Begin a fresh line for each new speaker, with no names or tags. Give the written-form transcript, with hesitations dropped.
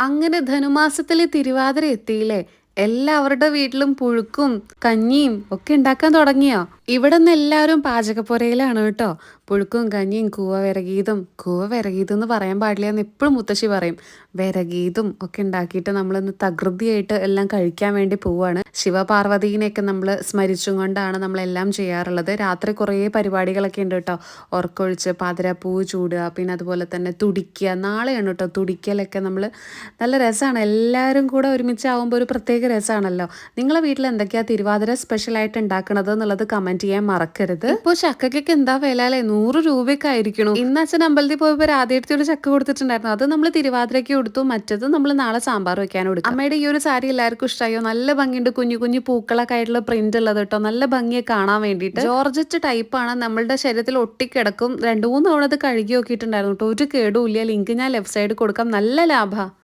അങ്ങനെ ധനുമാസത്തിലെ തിരുവാതിര എത്തിയില്ലേ? എല്ലാവരുടെ വീട്ടിലും പുഴുക്കും കഞ്ഞിയും ഒക്കെ ഉണ്ടാക്കാൻ തുടങ്ങിയോ? ഇവിടെ നിന്ന് എല്ലാവരും പാചകപ്പുരയിലാണ് കേട്ടോ. പുഴുക്കും കഞ്ഞിയും കൂവ വിറകീതും എന്ന് പറയാൻ പാടില്ല എന്ന് എപ്പോഴും മുത്തശ്ശി പറയും. വിറകീതും ഒക്കെ ഉണ്ടാക്കിയിട്ട് നമ്മളിന്ന് തകൃതിയായിട്ട് എല്ലാം കഴിക്കാൻ വേണ്ടി പോവാണ്. ശിവപാർവതീനെയൊക്കെ നമ്മൾ സ്മരിച്ചും കൊണ്ടാണ് നമ്മളെല്ലാം ചെയ്യാറുള്ളത്. രാത്രി കുറേ പരിപാടികളൊക്കെ ഉണ്ട് കേട്ടോ. ഉറക്കൊഴിച്ച് പാതിരാപ്പൂ ചൂടുക, പിന്നെ അതുപോലെ തന്നെ തുടിക്കുക. നാളെയാണ് കേട്ടോ തുടിക്കലൊക്കെ. നമ്മൾ നല്ല രസമാണ്, എല്ലാവരും കൂടെ ഒരുമിച്ചാവുമ്പോൾ ഒരു പ്രത്യേക രസമാണല്ലോ. നിങ്ങളെ വീട്ടിൽ എന്തൊക്കെയാ തിരുവാതിര സ്പെഷ്യൽ ആയിട്ട് ഉണ്ടാക്കണത് എന്നുള്ളത് കമന്റ് ചെയ്യാൻ മറക്കരുത്. ഇപ്പോൾ ചക്കയ്ക്കൊക്കെ എന്താ വില അല്ലേ? 100 രൂപയൊക്കെ ആയിരിക്കണം. ഇന്ന് അച്ഛൻ അമ്പലത്തിൽ പോയപ്പോൾ ആദ്യമായിട്ട് ചക്ക കൊടുത്തിട്ടുണ്ടായിരുന്നു. അത് നമ്മൾ തിരുവാതിരയ്ക്ക് കൊടുത്തു, മറ്റത് നമ്മൾ നാളെ സാമ്പാർ വെക്കാൻ കൊടുക്കും. അമ്മയുടെ ഈ ഒരു സാരി എല്ലാവർക്കും ഇഷ്ടമായോ? നല്ല ഭംഗിയുണ്ട്, കുഞ്ഞു കുഞ്ഞു പൂക്കളൊക്കെ ആയിട്ടുള്ള പ്രിന്റ് ഉള്ളത് കേട്ടോ. നല്ല ഭംഗിയെ കാണാൻ വേണ്ടിയിട്ട്. ജോർജറ്റ് ടൈപ്പാണ്, നമ്മളുടെ ശരീരത്തിൽ ഒട്ടിക്കിടക്കും. 2-3 തവണ അത് കഴുകി നോക്കിയിട്ടുണ്ടായിരുന്നു കേട്ടോ. ഒരു കേടുമില്ല. ലിങ്ക് ഞാൻ ലെഫ്റ്റ് സൈഡ് കൊടുക്കാം. നല്ല ലാഭ.